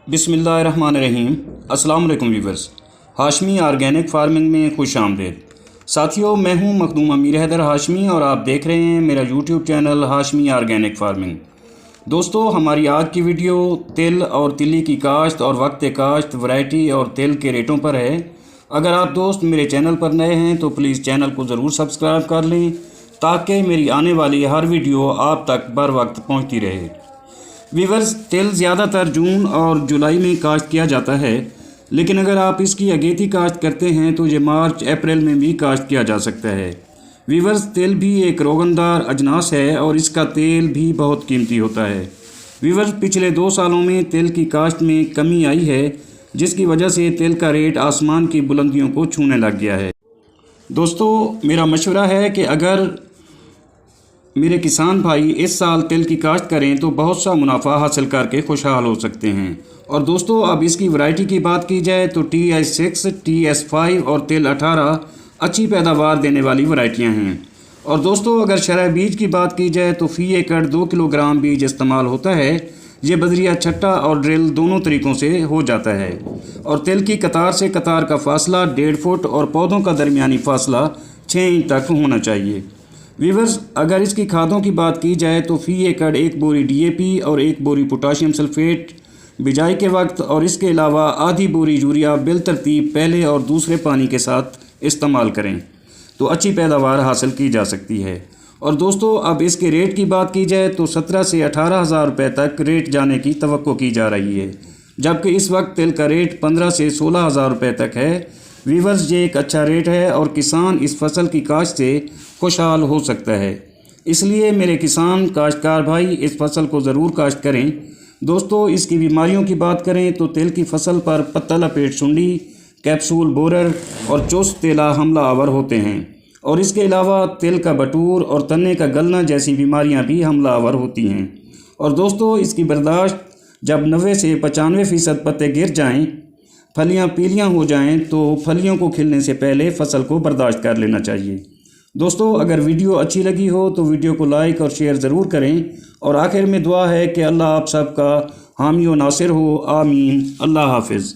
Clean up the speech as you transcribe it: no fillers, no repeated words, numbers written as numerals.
बिस्मिल्लाहिर्रहमानिर्रहीम। अस्सलाम वालेकुम व्यूवर्स, हाशमी ऑर्गेनिक फार्मिंग में खुश आमदीद। साथियों, मैं हूं मखदूम अमीर हैदर हाशमी और आप देख रहे हैं मेरा YouTube channel Hashmi organic farming. दोस्तों, हमारी आज की वीडियो तिल और तिली की काश्त और वक्त काश्त, वैरायटी और तिल के रेटों पर है। अगर आप दोस्त मेरे चैनल पर नए हैं तो प्लीज़ चैनल को ज़रूर सब्सक्राइब कर लें ताकि मेरी आने वाली हर वीडियो आप तक बर वक्त पहुँचती रहे। वीवर्स, तिल ज़्यादातर जून और जुलाई में काश्त किया जाता है, लेकिन अगर आप इसकी अगेती काश्त करते हैं तो ये मार्च अप्रैल में भी काश्त किया जा सकता है। वीवर्स, तिल भी एक रोगनदार अजनास है और इसका तेल भी बहुत कीमती होता है। वीवर्स, पिछले 2 सालों में तिल की काश्त में कमी आई है, जिसकी वजह से तिल का रेट आसमान की बुलंदियों को छूने लग गया है। दोस्तों, मेरा मशवरा है कि अगर मेरे किसान भाई इस साल तिल की काश्त करें तो बहुत सा मुनाफा हासिल करके खुशहाल हो सकते हैं। और दोस्तों, अब इसकी वैरायटी की बात की जाए तो TS6, TS5 और तिल 18 अच्छी पैदावार देने वाली वैरायटियां हैं। और दोस्तों, अगर शरह बीज की बात की जाए तो फ़ी एकड़ 2 किलोग्राम बीज इस्तेमाल होता है। ये बजरिया छट्टा और ड्रिल दोनों तरीक़ों से हो जाता है। और तिल की कतार से कतार का फासला 1.5 फुट और पौधों का दरमियानी फासला 6 इंच तक होना चाहिए। वीवर्स, अगर इसकी खादों की बात की जाए तो फ़ी एकड़ 1 बोरी DAP और 1 बोरी पोटाशियम सल्फेट बिजाई के वक्त और इसके अलावा आधी बोरी यूरिया बिलतरतीब पहले और दूसरे पानी के साथ इस्तेमाल करें तो अच्छी पैदावार हासिल की जा सकती है। और दोस्तों, अब इसके रेट की बात की जाए तो 17 से 18 हज़ार रुपये तक रेट जाने की तवक्को की जा रही है, जबकि इस वक्त तिल का रेट 15 से 16 हज़ार रुपये तक है। वीवर्स, ये एक अच्छा रेट है और किसान इस फसल की काश्त से खुशहाल हो सकता है। इसलिए मेरे किसान काश्तकार भाई इस फसल को ज़रूर काश्त करें। दोस्तों, इसकी बीमारियों की बात करें तो तिल की फसल पर पत्ता लपेट सुंडी, कैप्सूल बोरर और चुस्त तेला हमला आवर होते हैं। और इसके अलावा तिल का बटूर और तने का गलना जैसी बीमारियां भी हमला आवर होती हैं। और दोस्तों, इसकी बर्दाश्त जब 90 से 95% पत्ते गिर जाएं, फलियां पीलियां हो जाएं तो फलियों को खिलने से पहले फसल को बर्दाश्त कर लेना चाहिए। दोस्तों, अगर वीडियो अच्छी लगी हो तो वीडियो को लाइक और शेयर ज़रूर करें। और आखिर में दुआ है कि अल्लाह आप सबका हामी व नासिर हो। आमीन। अल्लाह हाफिज़।